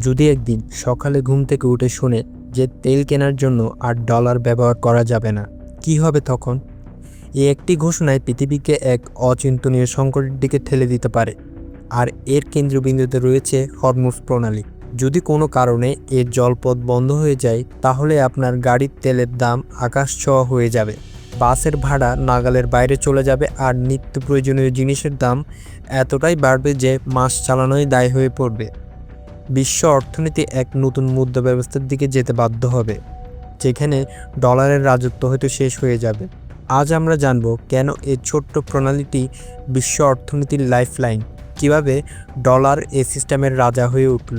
যদি একদিন সকালে ঘুম থেকে উঠে শোনে যে তেল কেনার জন্য আর ডলার ব্যবহার করা যাবে না, কি হবে তখন? এই একটি ঘোষণায় পৃথিবীকে এক অচিন্তনীয় সংকটের দিকে ঠেলে দিতে পারে। আর এর কেন্দ্রবিন্দুতে রয়েছে হরমুজ প্রণালী। যদি কোনো কারণে এর জলপথ বন্ধ হয়ে যায়, তাহলে আপনার গাড়ির তেলের দাম আকাশ ছোঁয়া হয়ে যাবে, বাসের ভাড়া নাগালের বাইরে চলে যাবে, আর নিত্য প্রয়োজনীয় জিনিসের দাম এতটাই বাড়বে যে মাস চালানোই দায় হয়ে পড়বে। বিশ্ব অর্থনীতি এক নতুন মুদ্রা ব্যবস্থার দিকে যেতে বাধ্য হবে, যেখানে ডলারের রাজত্ব হয়তো শেষ হয়ে যাবে। আজ আমরা জানব কেন এই ছোট্ট প্রণালীটি বিশ্ব অর্থনীতির লাইফলাইন, কিভাবে ডলার এই সিস্টেমের রাজা হয়ে উঠল,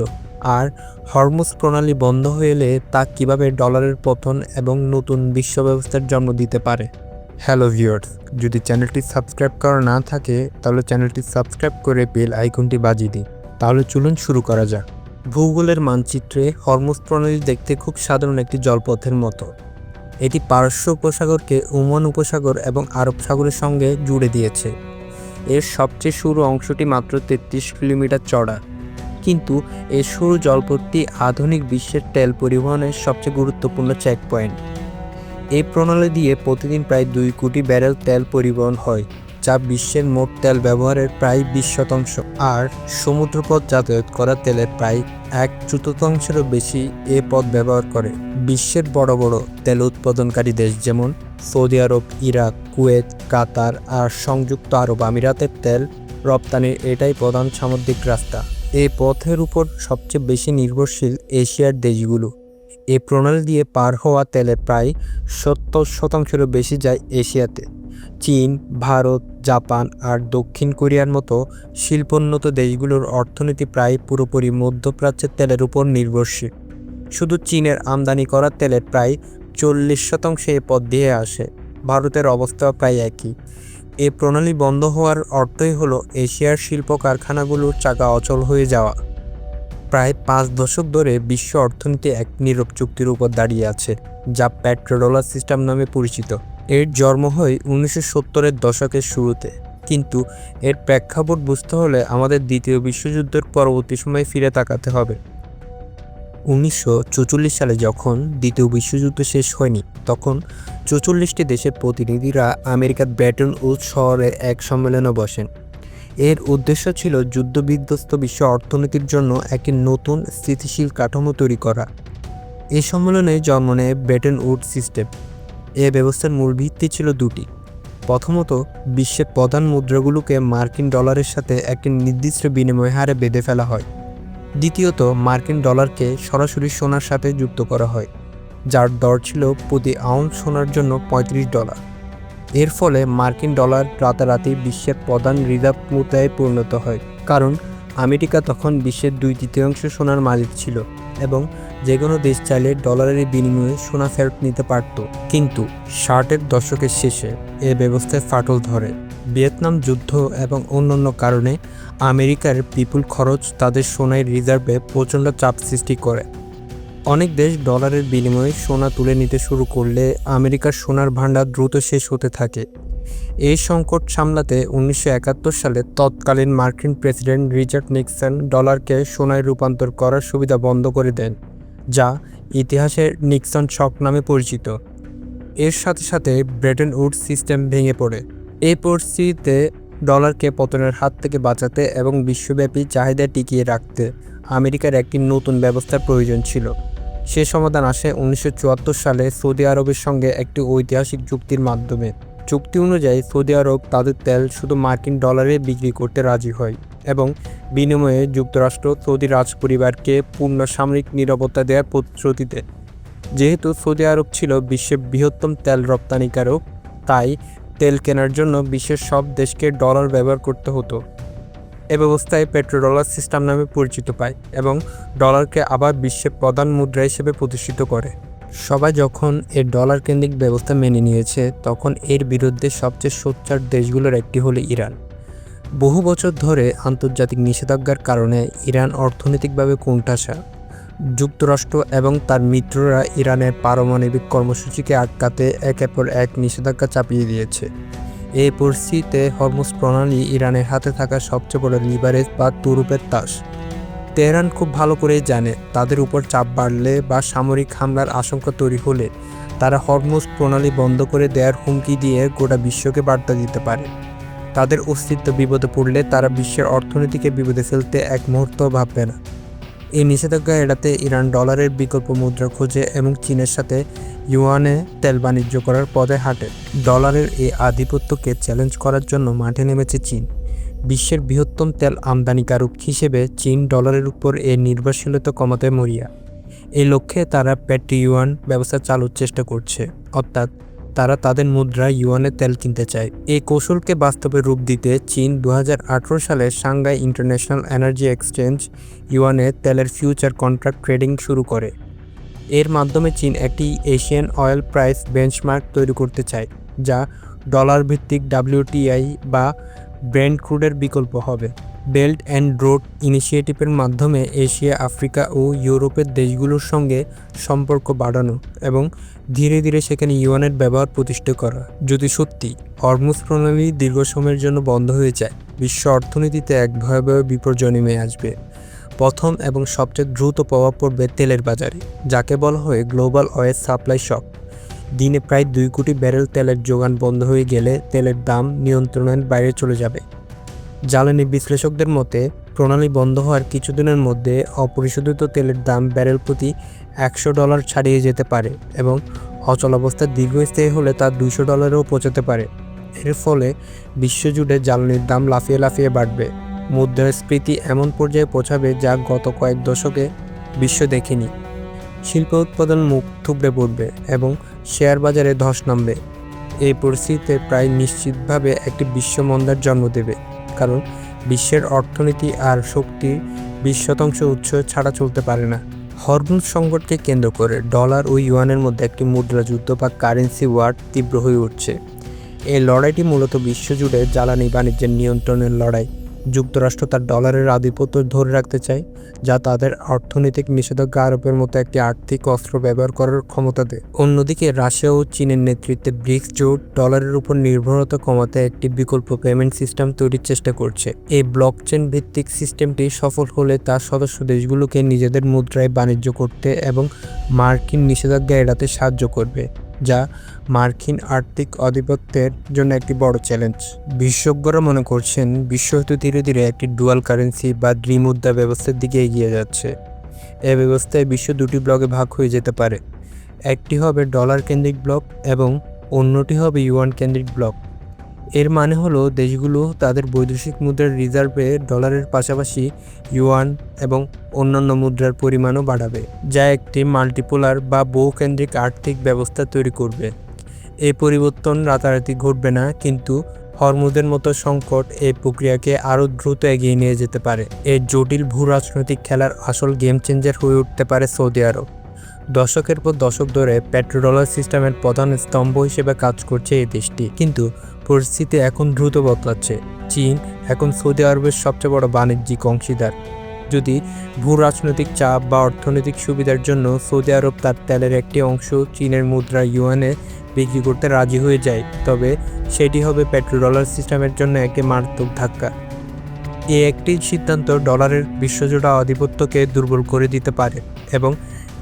আর হরমুজ প্রণালী বন্ধ হয়ে এলে তা কিভাবে ডলারের পতন এবং নতুন বিশ্ব ব্যবস্থার জন্ম দিতে পারে। হ্যালো ভিউয়ার্স, যদি চ্যানেলটি সাবস্ক্রাইব করা না থাকে তাহলে চ্যানেলটি সাবস্ক্রাইব করে বেল আইকনটি বাজিয়ে দিন। তাহলে চলুন শুরু করা যাক। ভূগোলের মানচিত্রে হরমুজ প্রণালী দেখতে খুব সাধারণ একটি জলপথের মতো। এটি পারস্য উপসাগরকে ওমান উপসাগর এবং আরব সাগরের সঙ্গে জুড়ে দিয়েছে। এর সবচেয়ে সরু অংশটি মাত্র 33 কিলোমিটার চওড়া, কিন্তু এই সরু জলপথটি আধুনিক বিশ্বের তেল পরিবহনের সবচেয়ে গুরুত্বপূর্ণ চেক পয়েন্ট। এই প্রণালী দিয়ে প্রতিদিন প্রায় 2 কোটি ব্যারেল তেল পরিবহন হয়, যা বিশ্বের মোট তেল ব্যবহারের প্রায় 20%, আর সমুদ্রপথ যাতায়াত করা তেলের প্রায় 1/4 বেশি এ পথ ব্যবহার করে। বিশ্বের বড় বড় তেল উৎপাদনকারী দেশ যেমন সৌদি আরব, ইরাক, কুয়েত, কাতার আর সংযুক্ত আরব আমিরাতের তেল রপ্তানির এটাই প্রধান সামুদ্রিক রাস্তা। এই পথের উপর সবচেয়ে বেশি নির্ভরশীল এশিয়ার দেশগুলো। এই প্রণালী দিয়ে পার হওয়া তেলের প্রায় 70% বেশি যায় এশিয়াতে। চীন, ভারত, জাপান আর দক্ষিণ কোরিয়ার মতো শিল্পোন্নত দেশগুলোর অর্থনীতি প্রায় পুরোপুরি মধ্যপ্রাচ্যের তেলের উপর নির্ভরশীল। শুধু চীনের আমদানি করা তেলের প্রায় 40% এ পথ দিয়ে আসে। ভারতের অবস্থাও প্রায় একই। এই প্রণালী বন্ধ হওয়ার অর্থই হলো এশিয়ার শিল্প কারখানাগুলোর চাকা অচল হয়ে যাওয়া। প্রায় 5 দশক ধরে বিশ্ব অর্থনীতি এক নীরব চুক্তির উপর দাঁড়িয়ে আছে, যা পেট্রোডলার সিস্টেম নামে পরিচিত। এর জন্ম হয় 1970-এর দশকের শুরুতে, কিন্তু এর প্রেক্ষাপট বুঝতে হলে আমাদের দ্বিতীয় বিশ্বযুদ্ধের পরবর্তী সময়ে ফিরে তাকাতে হবে। 1944 সালে যখন দ্বিতীয় বিশ্বযুদ্ধ শেষ হয়নি, তখন 44টি দেশের প্রতিনিধিরা আমেরিকার ব্রেটন উডস শহরে এক সম্মেলনে বসেন। এর উদ্দেশ্য ছিল যুদ্ধবিধ্বস্ত বিশ্ব অর্থনীতির জন্য একটি নতুন স্থিতিশীল কাঠামো তৈরি করা। এই সম্মেলনে জন্ম নেয় ব্রেটন উডস সিস্টেম। এ ব্যবস্থার মূল ভিত্তি ছিল দুটি। প্রথমত, বিশ্বের প্রধান মুদ্রাগুলোকে মার্কিন ডলারের সাথে একটি নির্দিষ্ট বিনিময় হারে বেঁধে ফেলা হয়। দ্বিতীয়ত, মার্কিন ডলারকে সরাসরি সোনার সাথে যুক্ত করা হয়, যার দর ছিল প্রতি আউন্স সোনার জন্য $35। এর ফলে মার্কিন ডলার রাতারাতি বিশ্বের প্রধান রিজার্ভ মুদ্রায় পরিণত হয়, কারণ আমেরিকা তখন বিশ্বের 2/3 সোনার মালিক ছিল এবং যে কোনো দেশ চাইলে ডলারের বিনিময়ে সোনা ফেরত নিতে পারত। কিন্তু 60-এর দশকের শেষে এ ব্যবস্থায় ফাটল ধরে। ভিয়েতনাম যুদ্ধ এবং অন্যান্য কারণে আমেরিকার বিপুল খরচ তাদের সোনার রিজার্ভে প্রচণ্ড চাপ সৃষ্টি করে। অনেক দেশ ডলারের বিনিময়ে সোনা তুলে নিতে শুরু করলে আমেরিকার সোনার ভান্ডার দ্রুত শেষ হতে থাকে। এই সংকট সামলাতে 1971 সালে তৎকালীন মার্কিন প্রেসিডেন্ট রিচার্ড নিক্সন ডলারকে সোনায় রূপান্তর করার সুবিধা বন্ধ করে দেন, যা ইতিহাসে নিক্সন শক নামে পরিচিত। এর সাথে সাথে ব্রেটন উডস সিস্টেম ভেঙে পড়ে। এই পরিস্থিতিতে ডলারকে পতনের হাত থেকে বাঁচাতে এবং বিশ্বব্যাপী চাহিদা টিকিয়ে রাখতে আমেরিকার একটি নতুন ব্যবস্থার প্রয়োজন ছিল। সে সমাধান আসে 1974 সালে সৌদি আরবের সঙ্গে একটি ঐতিহাসিক চুক্তির মাধ্যমে। চুক্তি অনুযায়ী সৌদি আরব তাদের তেল শুধু মার্কিন ডলারে বিক্রি করতে রাজি হয় এবং বিনিময়ে যুক্তরাষ্ট্র সৌদি রাজপরিবারকে পূর্ণ সামরিক নিরাপত্তা দেওয়ার প্রতিশ্রুতি দেয়। যেহেতু সৌদি আরব ছিল বিশ্বের বৃহত্তম তেল রপ্তানিকারক, তাই তেল কেনার জন্য বিশ্বের সব দেশকে ডলার ব্যবহার করতে হতো। এ ব্যবস্থায় পেট্রোডলার সিস্টেম নামে পরিচিত পায় এবং ডলারকে আবার বিশ্বের প্রধান মুদ্রা হিসেবে প্রতিষ্ঠিত করে। সবাই যখন এর ডলার কেন্দ্রিক ব্যবস্থা মেনে নিয়েছে, তখন এর বিরুদ্ধে সবচেয়ে সোচ্চার দেশগুলোর একটি হলো ইরান। বহু বছর ধরে আন্তর্জাতিক নিষেধাজ্ঞার কারণে ইরান অর্থনৈতিকভাবে কোণঠাসা। যুক্তরাষ্ট্র এবং তার মিত্ররা ইরানের পারমাণবিক কর্মসূচিকে আটকাতে একের পর এক নিষেধাজ্ঞা চাপিয়ে দিয়েছে। এই পরিস্থিতিতে হরমুজ প্রণালী ইরানের হাতে থাকা সবচেয়ে বড় লিভারেজ বা তুরুপের তাস। তেহরান খুব ভালো করেই জানে তাদের উপর চাপ বাড়লে বা সামরিক হামলার আশঙ্কা তৈরি হলে তারা হরমুজ প্রণালী বন্ধ করে দেওয়ার হুমকি দিয়ে গোটা বিশ্বকে বার্তা দিতে পারে। তাদের অস্তিত্ব বিপদে পড়লে তারা বিশ্বের অর্থনীতিকে বিপদে ফেলতে এক মুহূর্ত ভাববে না। এই নিষেধাজ্ঞা এড়াতে ইরান ডলারের বিকল্প মুদ্রা খোঁজে এবং চীনের সাথে ইউয়ানে তেল বাণিজ্য করার পথে হাঁটে। ডলারের এই আধিপত্যকে চ্যালেঞ্জ করার জন্য মাঠে নেমেছে চীন। বিশ্বের বৃহত্তম তেল আমদানিকারক হিসেবে চীন ডলারের উপর এর নির্ভরশীলতা কমাতে মরিয়া। এই লক্ষ্যে তারা পেট্রো-ইউয়ান ব্যবস্থা চালুর চেষ্টা করছে, অর্থাৎ তারা তাদের মুদ্রায় ইউয়ানে তেল কিনতে চায়। এই কৌশলকে বাস্তবে রূপ দিতে চীন 2018 সালে সাংঘাই ইন্টারন্যাশনাল এনার্জি এক্সচেঞ্জ ইউয়ানে তেলের ফিউচার কন্ট্রাক্ট ট্রেডিং শুরু করে। এর মাধ্যমে চীন একটি এশিয়ান অয়েল প্রাইস বেঞ্চমার্ক তৈরি করতে চায়, যা ডলার ভিত্তিক WTI বা ব্রেন্ট ক্রুডের বিকল্প হবে। বেল্ট অ্যান্ড রোড ইনিশিয়েটিভের মাধ্যমে এশিয়া, আফ্রিকা ও ইউরোপের দেশগুলোর সঙ্গে সম্পর্ক বাড়ানো এবং ধীরে ধীরে সেখানে ইউয়ানের ব্যবহার প্রতিষ্ঠা করা। যদি সত্যি হরমুজ প্রণালী দীর্ঘ সময়ের জন্য বন্ধ হয়ে যায়, বিশ্ব অর্থনীতিতে এক ভয়াবহ বিপর্যয় নেমে আসবে। প্রথম এবং সবচেয়ে দ্রুত প্রভাব পড়বে তেলের বাজারে, যাকে বলা হয় গ্লোবাল অয়েল সাপ্লাই শক। দিনে প্রায় 2 কোটি ব্যারেল তেলের যোগান বন্ধ হয়ে গেলে তেলের দাম নিয়ন্ত্রণের বাইরে চলে যাবে। জ্বালানি বিশ্লেষকদের মতে, প্রণালী বন্ধ হওয়ার কিছুদিনের মধ্যে অপরিশোধিত তেলের দাম ব্যারেল প্রতি $100 ছাড়িয়ে যেতে পারে এবং অচলাবস্থা দীর্ঘস্থায়ী হলে তা $200-ও পৌঁছাতে পারে। এর ফলে বিশ্বজুড়ে জ্বালানির দাম লাফিয়ে লাফিয়ে বাড়বে। মুদ্রাস্ফীতি এমন পর্যায়ে পৌঁছাবে যা গত কয়েক দশকে বিশ্ব দেখেনি। শিল্প উৎপাদন মুখ থুবড়ে পড়বে এবং শেয়ার বাজারে ধস নামবে। এই পরিস্থিতিতে প্রায় নিশ্চিতভাবে একটি বিশ্ব মন্দার জন্ম দেবে, কারণ বিশ্বের অর্থনীতি আর শক্তি 20% উৎস ছাড়া চলতে পারে না। হরমুজ সংকটকে কেন্দ্র করে ডলার ও ইউয়ানের মধ্যে একটি মুদ্রা যুদ্ধ বা কারেন্সি ওয়ার তীব্র হয়ে উঠছে। এই লড়াইটি মূলত বিশ্বজুড়ে জ্বালানি বাণিজ্যের নিয়ন্ত্রণের লড়াই। যুক্তরাষ্ট্র তার ডলারের আধিপত্য ধরে রাখতে চায়, যা তাদের অর্থনৈতিক নিষেধাজ্ঞা আরোপের মতো একটি আর্থিক অস্ত্র ব্যবহার করার ক্ষমতা দেয়। অন্যদিকে রাশিয়া ও চীনের নেতৃত্বে ব্রিক্স জোট ডলারের উপর নির্ভরতা কমাতে একটি বিকল্প পেমেন্ট সিস্টেম তৈরির চেষ্টা করছে। এই ব্লকচেন ভিত্তিক সিস্টেমটি সফল হলে তা সদস্য দেশগুলোকে নিজেদের মুদ্রায় বাণিজ্য করতে এবং মার্কিন নিষেধাজ্ঞা এড়াতে সাহায্য করবে, যা মার্কিন আর্থিক আধিপত্যের জন্য একটি বড় চ্যালেঞ্জ। বিশেষজ্ঞরা মনে করছেন বিশ্ব হয়তো ধীরে ধীরে একটি ডুয়াল কারেন্সি বা দ্বিমুদ্রা ব্যবস্থার দিকে এগিয়ে যাচ্ছে। এই ব্যবস্থায় বিশ্ব 2টি ব্লকে ভাগ হয়ে যেতে পারে। একটি হবে ডলার কেন্দ্রিক ব্লক এবং অন্যটি হবে ইউয়ান কেন্দ্রিক ব্লক। এর মানে হলো দেশগুলো তাদের বৈদেশিক মুদ্রার রিজার্ভে ডলারের পাশাপাশি ইউয়ান এবং অন্যান্য মুদ্রার পরিমাণও বাড়াবে, যা একটি মাল্টিপোলার বা বহুকেন্দ্রিক আর্থিক ব্যবস্থা তৈরি করবে। এই পরিবর্তন রাতারাতি ঘটবে না, কিন্তু হরমুজের মতো সংকট এই প্রক্রিয়াকে আরও দ্রুত এগিয়ে নিয়ে যেতে পারে। এই জটিল ভূ রাজনৈতিক খেলার আসল গেম চেঞ্জার হয়ে উঠতে পারে সৌদি আরব। দশকের পর দশক ধরে পেট্রো ডলার সিস্টেমের প্রধান স্তম্ভ হিসেবে কাজ করছে এই দেশটি, কিন্তু পরিস্থিতি এখন দ্রুত বদলাচ্ছে। চীন এখন সৌদি আরবের সবচেয়ে বড় বাণিজ্যিক অংশীদার। যদি ভূ রাজনৈতিক চাপ বা অর্থনৈতিক সুবিধার জন্য সৌদি আরব তার তেলের একটি অংশ চীনের মুদ্রা ইউয়ানে বিক্রি করতে রাজি হয়ে যায়, তবে সেটি হবে পেট্রো ডলার সিস্টেমের জন্য একটি মারাত্মক ধাক্কা। এই একটি সিদ্ধান্ত ডলারের বিশ্বজোড়া আধিপত্যকে দুর্বল করে দিতে পারে এবং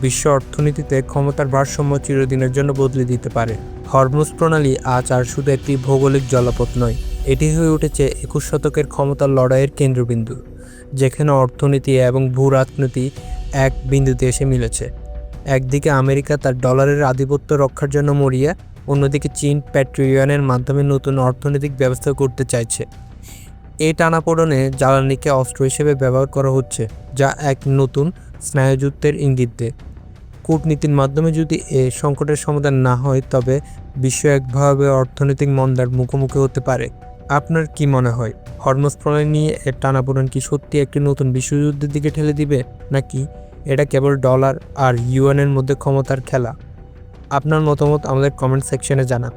বিশ্ব অর্থনীতিতে ক্ষমতার ভারসাম্য চিরদিনের জন্য বদলে দিতে পারে। হরমুজ প্রণালী আজ আর শুধু একটি ভৌগোলিক জলপথ নয়, এটি হয়ে উঠেছে 21 শতকের ক্ষমতার লড়াইয়ের কেন্দ্রবিন্দু, যেখানে অর্থনীতি এবং ভূ রাজনীতি এক বিন্দুতে এসে মিলেছে। একদিকে আমেরিকা তার ডলারের আধিপত্য রক্ষার জন্য মরিয়া, অন্যদিকে চীন পেট্রো-ইউয়ানের মাধ্যমে নতুন অর্থনৈতিক ব্যবস্থা করতে চাইছে। এই টানাপোড়েনে জ্বালানিকে অস্ত্র হিসেবে ব্যবহার করা হচ্ছে, যা এক নতুন স্নায়ুযুদ্ধের ইঙ্গিত দেয়। কূটনীতির মাধ্যমে যদি এই সংকটের সমাধান না হয়, তবে বিশ্ব এক ভয়াবহ অর্থনৈতিক মন্দার মুখোমুখি হতে পারে। আপনার কি মনে হয়, হরমুজ প্রণালী নিয়ে এর টানাপোড়েন কি সত্যি একটি নতুন বিশ্বযুদ্ধের দিকে ঠেলে দিবে, নাকি এটা কেবল ডলার আর ইউয়ানের মধ্যে ক্ষমতার খেলা? আপনার মতামত আমাদের কমেন্ট সেকশনে জানান।